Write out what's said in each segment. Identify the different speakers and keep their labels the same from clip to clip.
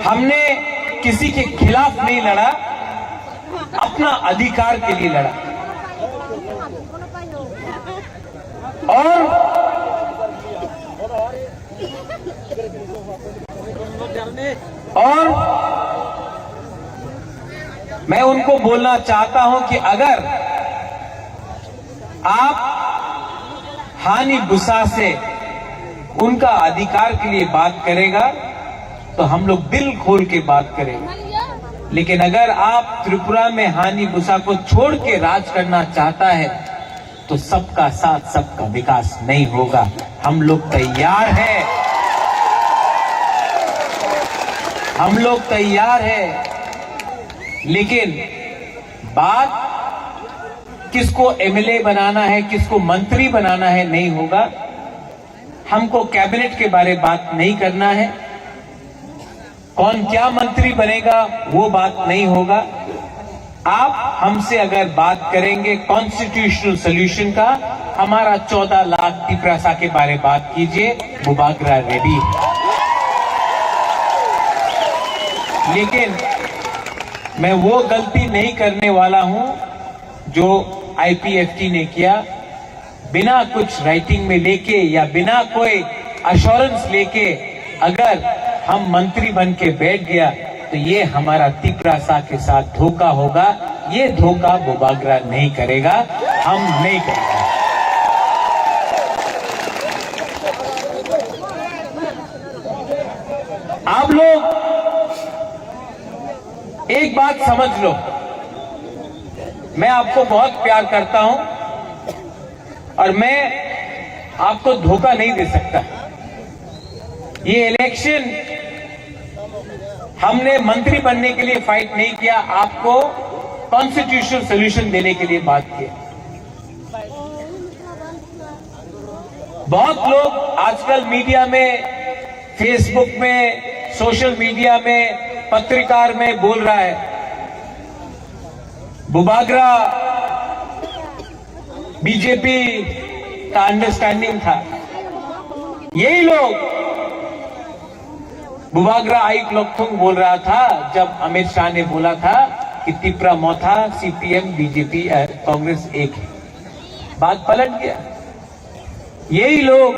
Speaker 1: हमने किसी के खिलाफ नहीं लड़ा, अपना अधिकार के लिए लड़ा। और मैं उनको बोलना चाहता हूं कि अगर आप हानि बुसा से उनका अधिकार के लिए बात करेगा तो हम लोग दिल खोल के बात करेंगे, लेकिन अगर आप त्रिपुरा में हानि बुसा को छोड़ के राज करना चाहता है तो सबका साथ सबका विकास नहीं होगा। हम लोग तैयार हैं, हम लोग तैयार हैं, लेकिन बात किसको एमएलए बनाना है, किसको मंत्री बनाना है नहीं होगा। हमको कैबिनेट के बारे में बात नहीं करना है, कौन क्या मंत्री बनेगा वो बात नहीं होगा। आप हमसे अगर बात करेंगे कॉन्स्टिट्यूशनल सोल्यूशन का, हमारा 14 लाख तिपरासा के बारे में बात कीजिए, बुबागरा रेडी है। लेकिन मैं वो गलती नहीं करने वाला हूं जो आईपीएफटी ने किया, बिना कुछ राइटिंग में लेके या बिना कोई अश्योरेंस लेके अगर हम मंत्री बन के बैठ गया तो ये हमारा तिपरासा के साथ धोखा होगा। ये धोखा बुबागरा नहीं करेगा, हम नहीं करेंगे। आप लोग एक बात समझ लो, मैं आपको बहुत प्यार करता हूं और मैं आपको धोखा नहीं दे सकता। ये इलेक्शन हमने मंत्री बनने के लिए फाइट नहीं किया, आपको कॉन्स्टिट्यूशनल सोल्यूशन देने के लिए बात किया। बहुत लोग आजकल मीडिया में, फेसबुक में, सोशल मीडिया में, पत्रकार में बोल रहा है बुबागरा बीजेपी का अंडरस्टैंडिंग था। यही लोग बुबागरा आइक लोकथुंग बोल रहा था जब अमित शाह ने बोला था कि तिपरा मोथा सीपीएम बीजेपी कांग्रेस एक है। बात पलट गया। यही लोग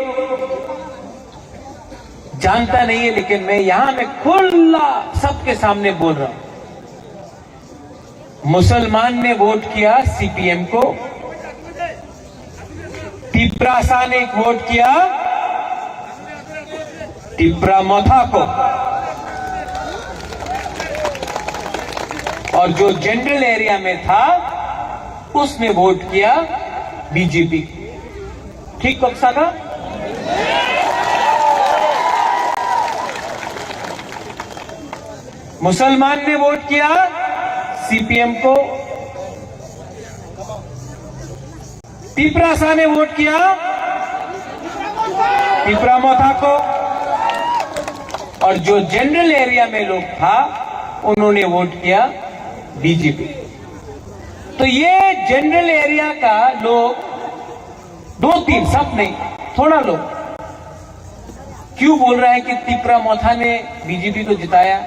Speaker 1: जानता नहीं है, लेकिन मैं खुला सबके सामने बोल रहा हूं। मुसलमान ने वोट किया सीपीएम को, तिपरासा ने वोट किया तिपरा मोथा को, और जो जनरल एरिया में था उसने वोट किया बीजेपी। ठीक कक्षा का? मुसलमान ने वोट किया सीपीएम को, तिपरासा ने वोट किया तिपरा मोथा को, और जो जनरल एरिया में लोग था उन्होंने वोट किया बीजेपी। तो ये जनरल एरिया का लोग 2-3 सब नहीं, थोड़ा लोग क्यों बोल रहा है कि तिपरा मोथा ने बीजेपी को जिताया?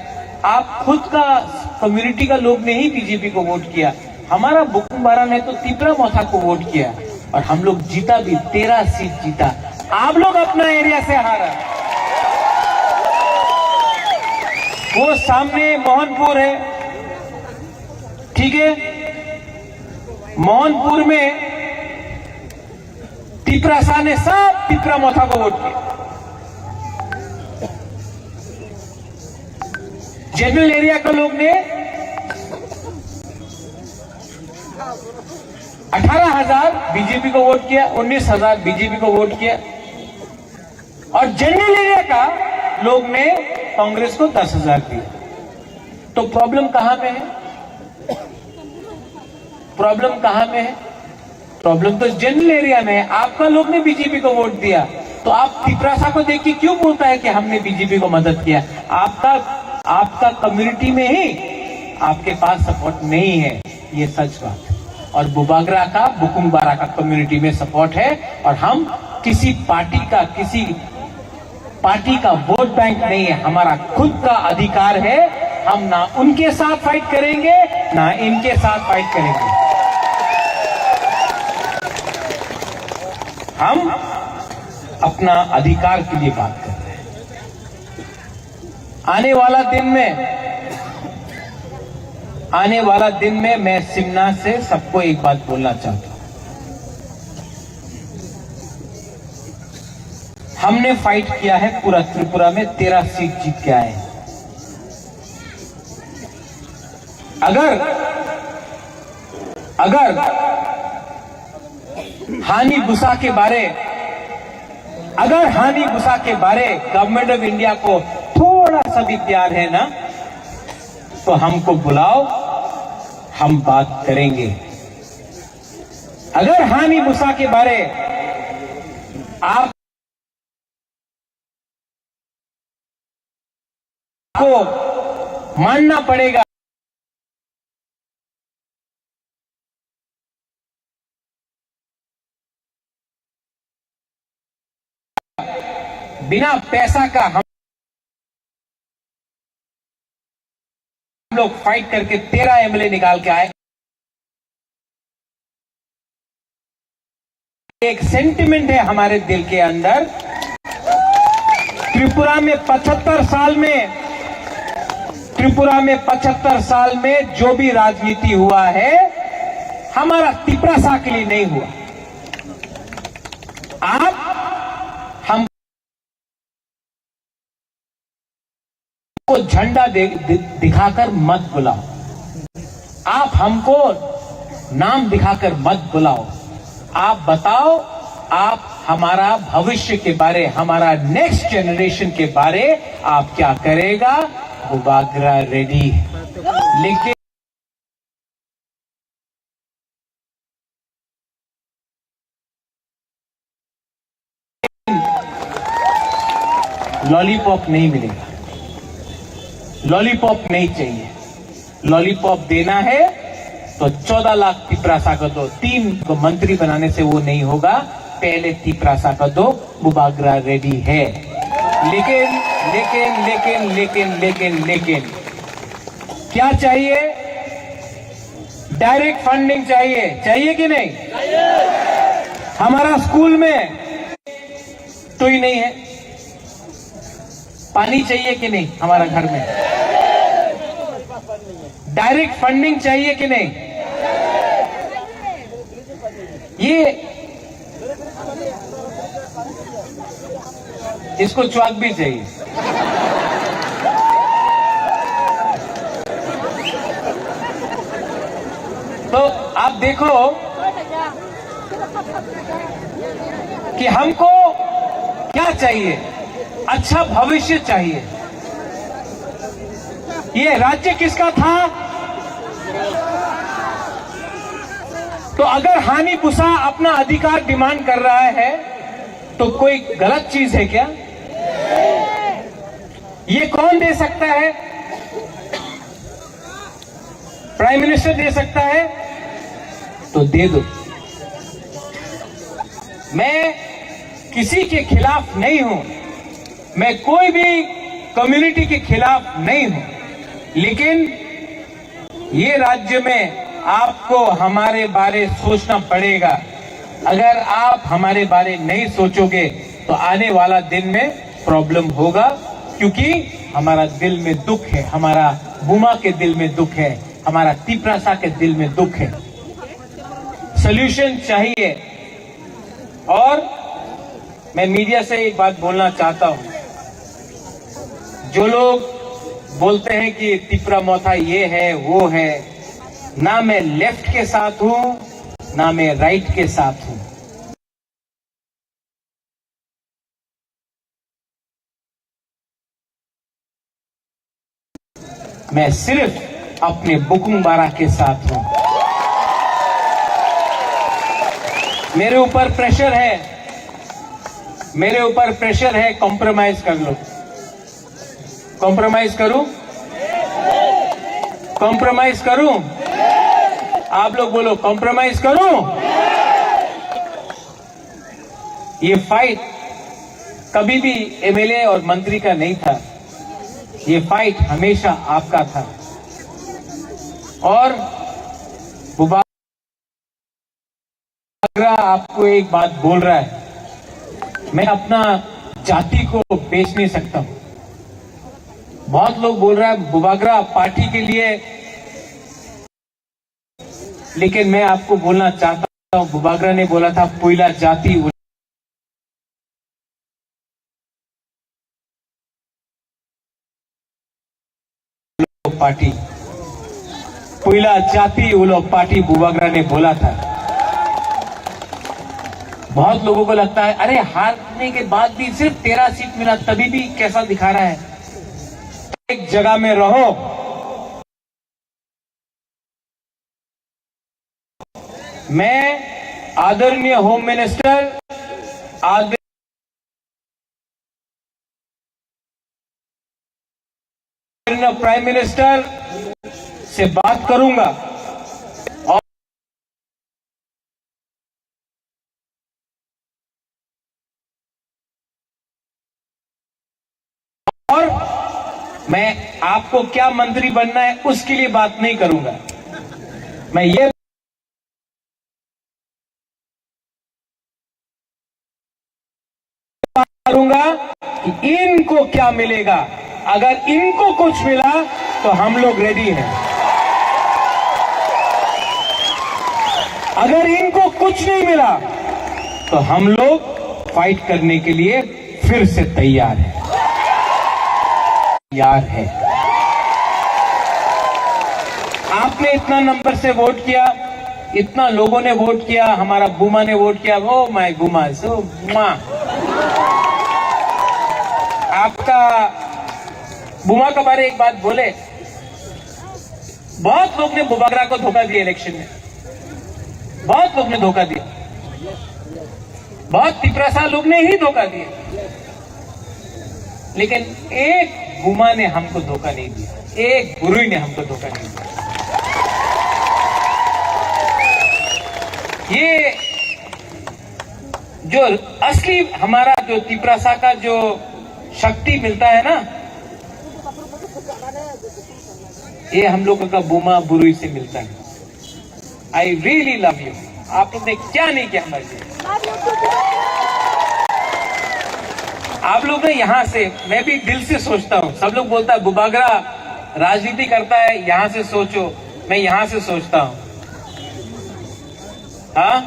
Speaker 1: आप खुद का कम्युनिटी का लोग ने ही बीजेपी को वोट किया। हमारा बुकुम्बारा ने तो तिपरा मोथा को वोट किया और हम लोग जीता भी, 13 सीट जीता। आप लोग अपना एरिया से हारा। वो सामने मोहनपुर है, ठीक है, मोहनपुर में तिपरासा ने सब तिपरा मोथा को वोट किया। जनरल एरिया का लोग ने 18,000 बीजेपी को वोट किया, 19,000 बीजेपी को वोट किया, और जनरल एरिया का लोग ने कांग्रेस को 10,000 दिया। तो प्रॉब्लम कहां में है? प्रॉब्लम कहां में है? प्रॉब्लम तो जनरल एरिया में है। आपका लोग ने बीजेपी को वोट दिया, तो आप तिपरासा को देख के क्यों बोलता है कि हमने बीजेपी को मदद किया? आपका कम्युनिटी में ही आपके पास सपोर्ट नहीं है, ये सच बात है। और बुबागरा का, बुकुम्बारा का कम्युनिटी में सपोर्ट है, और हम किसी पार्टी का, किसी पार्टी का वोट बैंक नहीं है, हमारा खुद का अधिकार है। हम ना उनके साथ फाइट करेंगे ना इनके साथ फाइट करेंगे। हम अपना अधिकार के लिए बात कर रहे हैं। आने वाला दिन में मैं सिमना से सबको एक बात बोलना चाहता हूं। हमने फाइट किया है पूरा त्रिपुरा में, 13 सीट जीत के आए हैं। अगर हानि गुस्सा के बारे गवर्नमेंट ऑफ इंडिया को थोड़ा सा भी प्यार है ना, तो हमको बुलाओ, हम बात करेंगे। अगर हानि गुस्सा के बारे आपको मानना पड़ेगा, बिना पैसा का हम लोग फाइट करके 13 एमएलए निकाल के आए। एक सेंटिमेंट है हमारे दिल के अंदर। त्रिपुरा में 75 साल में जो भी राजनीति हुआ है, हमारा तिपरासा के लिए नहीं हुआ। आप हमको झंडा दिखाकर मत बुलाओ, आप हमको नाम दिखाकर मत बुलाओ। आप बताओ, आप हमारा भविष्य के बारे, हमारा नेक्स्ट जनरेशन के बारे आप क्या करेगा, बुबागरा रेडी। लेकिन लॉलीपॉप नहीं मिलेगा, लॉलीपॉप नहीं चाहिए। लॉलीपॉप देना है तो 14 लाख तिपरासा का दो, 3 को मंत्री बनाने से वो नहीं होगा। पहले तिपरासा का दो, बुबागरा रेडी है। लेकिन क्या चाहिए? डायरेक्ट फंडिंग चाहिए कि नहीं? हमारा स्कूल में तो ही नहीं है। पानी चाहिए कि नहीं हमारा घर में? डायरेक्ट फंडिंग चाहिए कि नहीं? ये इसको च्वाक भी चाहिए। तो आप देखो कि हमको क्या चाहिए? अच्छा भविष्य चाहिए। ये राज्य किसका था? तो अगर हानि पुसा अपना अधिकार डिमांड कर रहा है तो कोई गलत चीज है क्या? ये कौन दे सकता है? प्राइम मिनिस्टर दे सकता है तो दे दो। मैं किसी के खिलाफ नहीं हूं, मैं कोई भी कम्युनिटी के खिलाफ नहीं हूं, लेकिन ये राज्य में आपको हमारे बारे सोचना पड़ेगा। अगर आप हमारे बारे नहीं सोचोगे तो आने वाला दिन में प्रॉब्लम होगा, क्योंकि हमारा दिल में दुख है, हमारा बुमा के दिल में दुख है, हमारा तिपरासा के दिल में दुख है। सॉल्यूशन चाहिए। और मैं मीडिया से एक बात बोलना चाहता हूं, जो लोग बोलते हैं कि तिपरा मोथा ये है वो है, ना मैं लेफ्ट के साथ हूं ना मैं राइट के साथ हूं। मैं सिर्फ अपने बुकुंबारा के साथ हूं। मेरे ऊपर प्रेशर है, कॉम्प्रोमाइज कर लो। कॉम्प्रोमाइज करूं? आप लोग बोलो, कॉम्प्रोमाइज करूं? ये फाइट कभी भी एमएलए और मंत्री का नहीं था, ये फाइट हमेशा आपका था। और बुबागरा आपको एक बात बोल रहा है, मैं अपना जाति को बेच नहीं सकता हूं। बहुत लोग बोल रहा है बुबागरा पार्टी के लिए, लेकिन मैं आपको बोलना चाहता हूं, बुबागरा ने बोला था पुइला जाति पार्टी, पुइला जाति उलो पार्टी बुबागरा ने बोला था। बहुत लोगों को लगता है अरे हारने के बाद भी सिर्फ 13 सीट मिला, तभी भी कैसा दिखा रहा है। एक जगह में रहो, मैं आदरणीय होम मिनिस्टर, आदरणीय प्राइम मिनिस्टर से बात करूंगा और मैं आपको क्या मंत्री बनना है उसके लिए बात नहीं करूंगा। मैं ये बात करूंगा कि इनको क्या मिलेगा। अगर इनको कुछ मिला तो हम लोग रेडी हैं, अगर इनको कुछ नहीं मिला तो हम लोग फाइट करने के लिए फिर से तैयार हैं। आपने इतना नंबर से वोट किया, इतना लोगों ने वोट किया, हमारा बुमा ने वोट किया, ओ माय बुमा, सो आपका बुमा के बारे एक बात बोले, बहुत लोग ने बुबागरा को धोखा दिया इलेक्शन में, बहुत लोग ने धोखा दिया, बहुत तिपरासा लोग ने ही धोखा दिया, लेकिन एक बुमा ने हमको धोखा नहीं दिया, एक बुरुई ने हमको धोखा नहीं दिया। ये जो असली हमारा जो तिपरासा का जो शक्ति मिलता है ना, ये हम लोगों का बुमा बुरुई से मिलता है। I really love you. आप लोग ने क्या नहीं किया हमारे लिए, आप लोग ने यहां से, मैं भी दिल से सोचता हूं, सब लोग बोलता है बुबागरा राजनीति करता है, यहां से सोचो, मैं यहां से सोचता हूं, हाँ,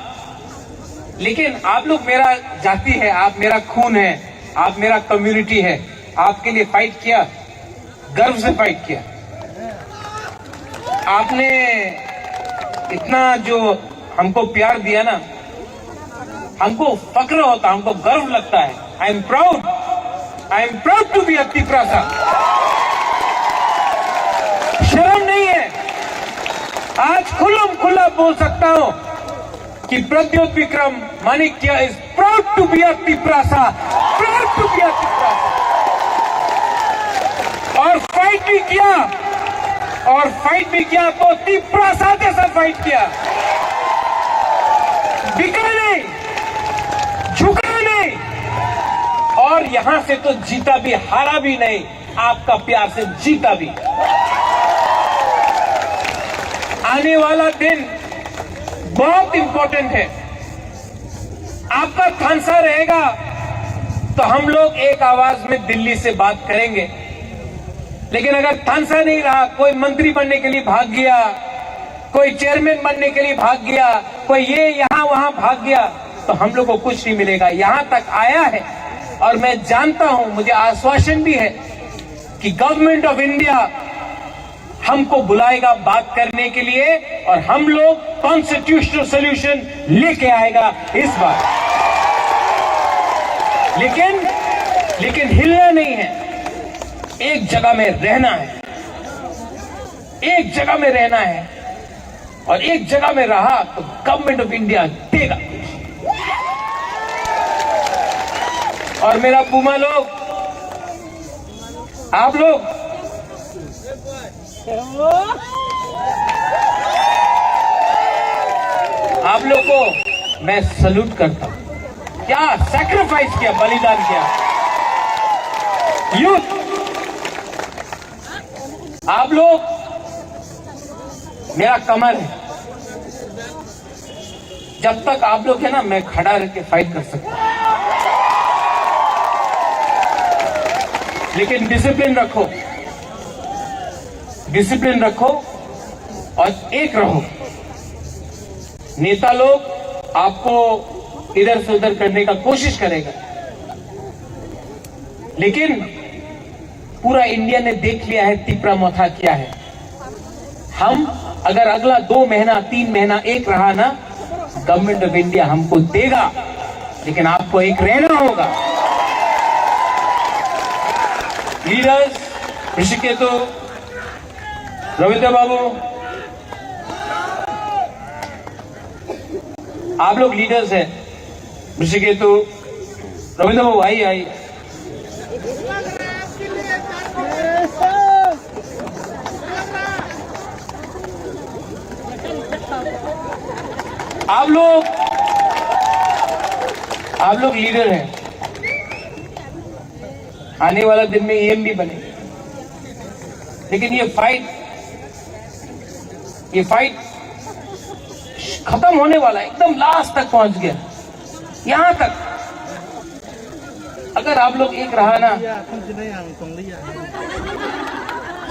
Speaker 1: लेकिन आप लोग मेरा जाति है, आप मेरा खून है, आप मेरा कम्युनिटी है, आपके लिए फाइट किया, गर्व से फाइट किया। आपने इतना जो हमको प्यार दिया ना, हमको फक्र होता, हमको गर्व लगता है। I am proud to be a Tiprasa. शर्म नहीं है, आज खुल्लम खुल्ला बोल सकता हूं कि Pradyot Vikram Manikya is proud to be a Tiprasa, proud to be a Tiprasa. और फाइट भी किया, और फाइट भी किया तो तिपरासा जैसा फाइट किया, बिका नहीं, झुका नहीं, और यहां से तो जीता भी, हारा भी नहीं, आपका प्यार से जीता भी। आने वाला दिन बहुत इंपॉर्टेंट है, आपका थानसा रहेगा तो हम लोग एक आवाज में दिल्ली से बात करेंगे, लेकिन अगर थानसा नहीं रहा, कोई मंत्री बनने के लिए भाग गया, कोई चेयरमैन बनने के लिए भाग गया, कोई ये यहां वहां भाग गया, तो हम लोग को कुछ नहीं मिलेगा। यहां तक आया है और मैं जानता हूं, मुझे आश्वासन भी है कि गवर्नमेंट ऑफ इंडिया हमको बुलाएगा बात करने के लिए, और हम लोग कॉन्स्टिट्यूशनल सोल्यूशन लेके आएगा इस बार। लेकिन हिलना नहीं है, एक जगह में रहना है, एक जगह में रहना है, और एक जगह में रहा तो गवर्नमेंट ऑफ इंडिया देगा। और मेरा बुमा लोग, आप लोग को मैं सल्यूट करता हूं। क्या सैक्रिफाइस किया, बलिदान किया। यूथ, आप लोग मेरा कमर है। जब तक आप लोग है ना, मैं खड़ा रह के फाइट कर सकता हूं, लेकिन डिसिप्लिन रखो, डिसिप्लिन रखो और एक रहो। नेता लोग आपको इधर से उधर करने का कोशिश करेगा, लेकिन पूरा इंडिया ने देख लिया है तीव्रमोथा क्या है। हम अगर अगला 2 महीना 3 महीना एक रहा ना, गवर्नमेंट ऑफ इंडिया हमको देगा, लेकिन आपको एक रहना होगा। लीडर्स ऋषिकेतु, रविंद्र बाबू, आप लोग लीडर्स हैं। ऋषिकेतु, रविंद्र बाबू आइए। आप लोग लीडर हैं। आने वाला दिन में ईएम भी बने, लेकिन ये फाइट खत्म होने वाला है, एकदम लास्ट तक पहुंच गया। यहां तक अगर आप लोग एक रहा ना,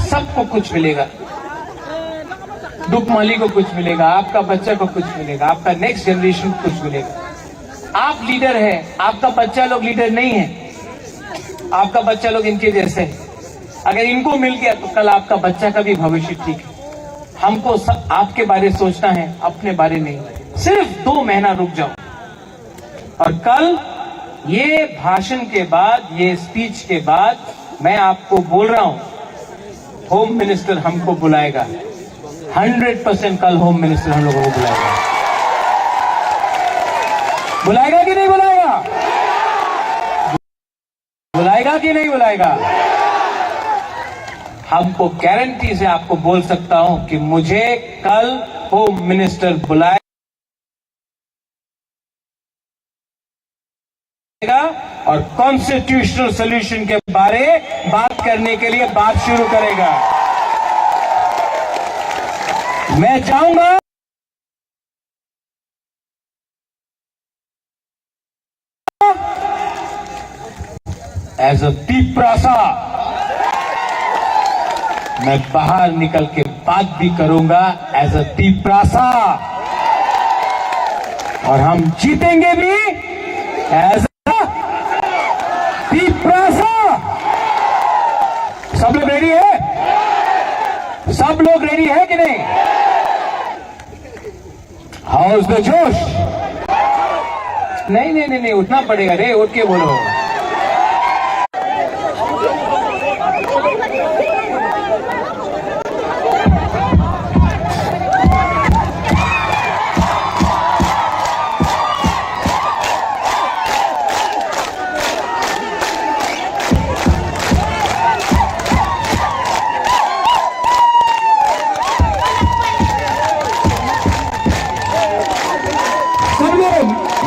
Speaker 1: सबको कुछ मिलेगा। दुखमाली को कुछ मिलेगा, आपका बच्चा को कुछ मिलेगा, आपका नेक्स्ट जनरेशन को कुछ मिलेगा। आप लीडर हैं, आपका बच्चा लोग लीडर नहीं है। आपका बच्चा लोग इनके जैसे है। अगर इनको मिल गया तो कल आपका बच्चा का भी भविष्य ठीक है। हमको आपके बारे सोचना है, अपने बारे नहीं। सिर्फ 2 महीना रुक जाओ, और कल ये भाषण के बाद, ये स्पीच के बाद मैं आपको बोल रहा हूं, होम मिनिस्टर हमको बुलाएगा। 100% कल होम मिनिस्टर हम लोगों को बुलाएगा। बुलाएगा कि नहीं बुलाएगा? बुलाएगा कि नहीं बुलाएगा? हमको गारंटी से आपको बोल सकता हूं कि मुझे कल होम मिनिस्टर बुलाएगा और कॉन्स्टिट्यूशनल सोल्यूशन के बारे बात करने के लिए बात शुरू करेगा। मैं चाहूंगा एज अ तीप्रासा मैं बाहर निकल के बात भी करूंगा एज अ तीप्रासा, और हम जीतेंगे भी एज अ तीप्रासा। सब लोग रेडी है? सब लोग रेडी है कि नहीं? हाउ इज द जोश? नहीं, उठना पड़ेगा रे, उठ के बोलो।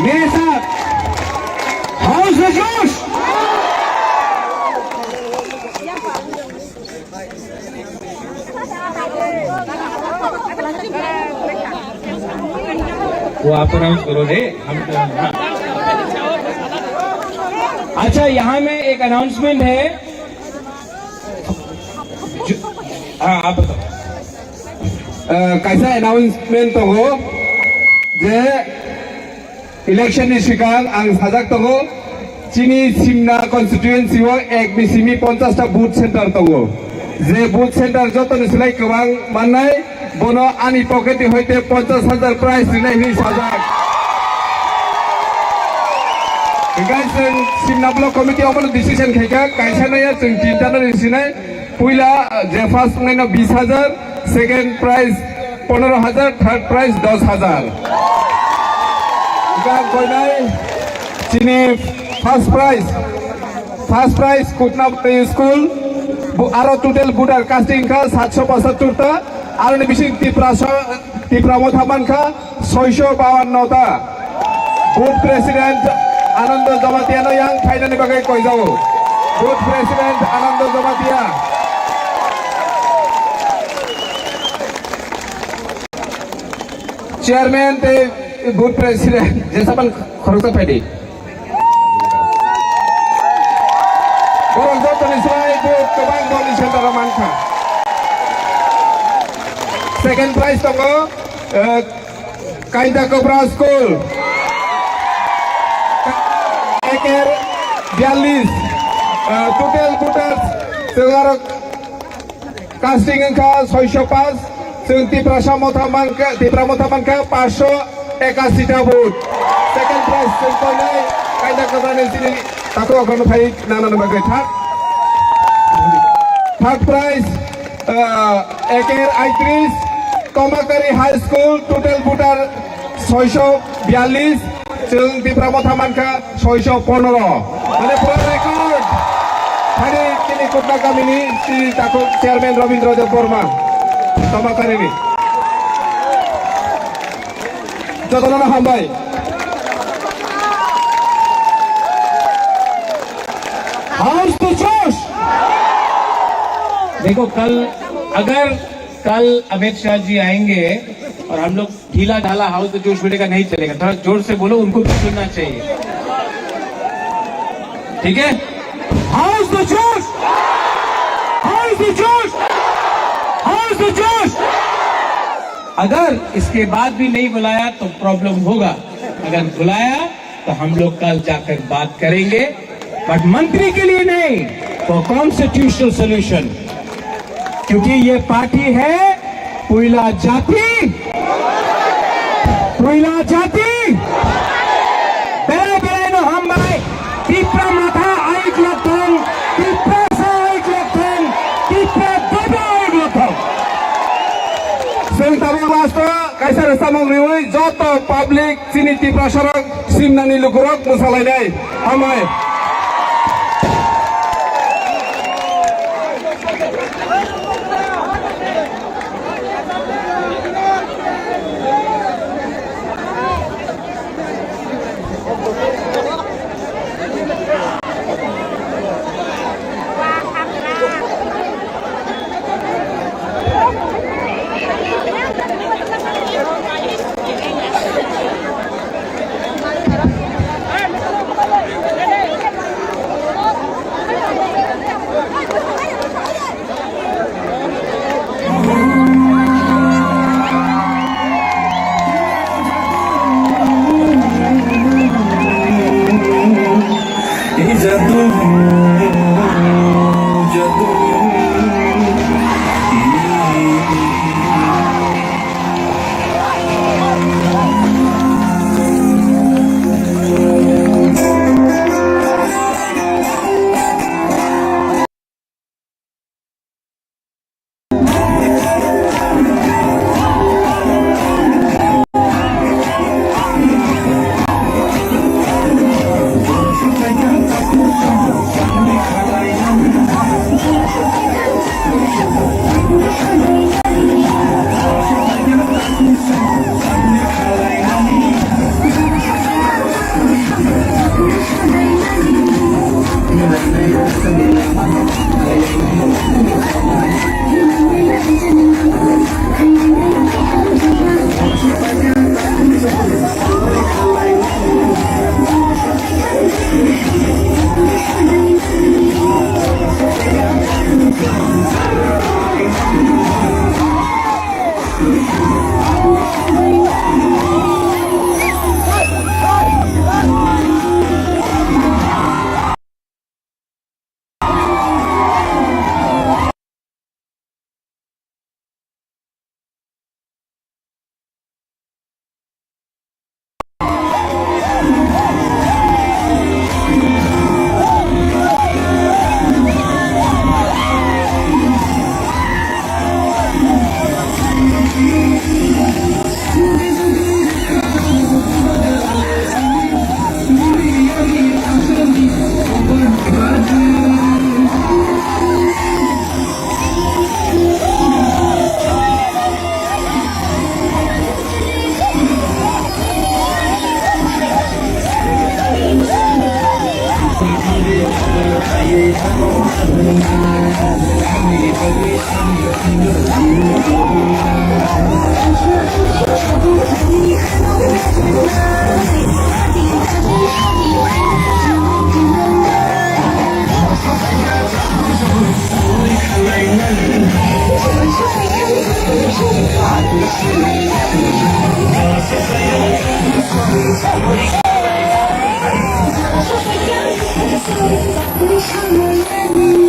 Speaker 1: मेरे साथ हाउस में जोश। वो आप अनाउंस करो रे, हम तो। अच्छा, यहाँ में एक अनाउंसमेंट है। हाँ, आप बताओ।
Speaker 2: कैसा अनाउंसमेंट तो हो जे इलेक्शन सिगां आं साजाक दंगो चिनी सिमना कन्स्टिट्युएन्सी एक बिसिमी 50टा बुथ सेन्टार दंगो जे बुथ सेन्टार जतन सिलाय गोबां माननाय बनो आंनि पकेटनि हयते 50,000 प्राइज दिनाय नि साजाक गाइस जों सिमना ब्लक कमिटि अमल डिसिजन खायगा गायसानाया जों तिनटानो दिसिनाय पहिला जे फर्स्ट नायनो 20,000 सेकेंड प्राइज 15,000 थर्ड प्राइज 10,000 चिनी फर्स्ट प्राइज कुटना स्कूल और टोटल बुटार कास्टिंग का 775 और बिसिंग तिप्रामोथा मानखा 652टा बुथ प्रेसिडेंट आनंद जमातियानो yang फाइनल बागै कय जाओ বুথ প্রেসিডেন্ট আনন্দ জমাতিয়া, চেয়ারম্যান বুথ প্রেসিডেন্ট জেসাপান খরচ পাইদি বরং যতনি সবাই বুথ গোबां दलनि सेन्टाराव मानखा सेकेंड प्राइज दङ कायदा कोब्रा स्कुल एकेर 42 टोटल भोटार्स जों आरो कास्टिं अंका 605 जों तिप्रा मथामानखा 581 टा भोट सेकेंड प्राइज जों कयनाय कायदा कोब्रानि सिनि ताको अग्रनो फाइ नानानो बागै थर्ड प्राइज एकेर 38 कमाकारी हाई स्कूल टोटल भोटार 642 जों तिप्रा मथामानखा 615 माने पुरा रेकर्ड हानि तिनि कोटना गामिनि श्री ताको चेयरमैन रवीन्द्र देव बर्मा कमाकारिनि जतनानो हामबाय हाउस टू जोश।
Speaker 1: देखो अगर कल अमित शाह जी आएंगे और हम लोग ढीला ढाला हाउस तो जोश मिलेगा, नहीं चलेगा। थोड़ा जोर से बोलो, उनको भी सुनना चाहिए, ठीक है? हाउस तो जोश, हाउस तो जोश, हाउस तो जोश। अगर इसके बाद भी नहीं बुलाया तो प्रॉब्लम होगा, अगर बुलाया तो हम लोग कल जाकर बात करेंगे, बट मंत्री के लिए नहीं, तो कॉन्स्टिट्यूशनल सोल्यूशन, क्योंकि ये पार्टी है पुइला जाति बेरे बेरे नो हम भाई तिप्रा माथा आइक लथन तिप्रा सा आइक लथन तिप्रा दबा आइक लथन
Speaker 2: जों ताबा वास्ता कायसा रसामं रिवै जत पाब्लिक सिनि तिप्रा सरक सिमनानि लुकुरक मोसालायनाय हामबाय।
Speaker 3: Thank you.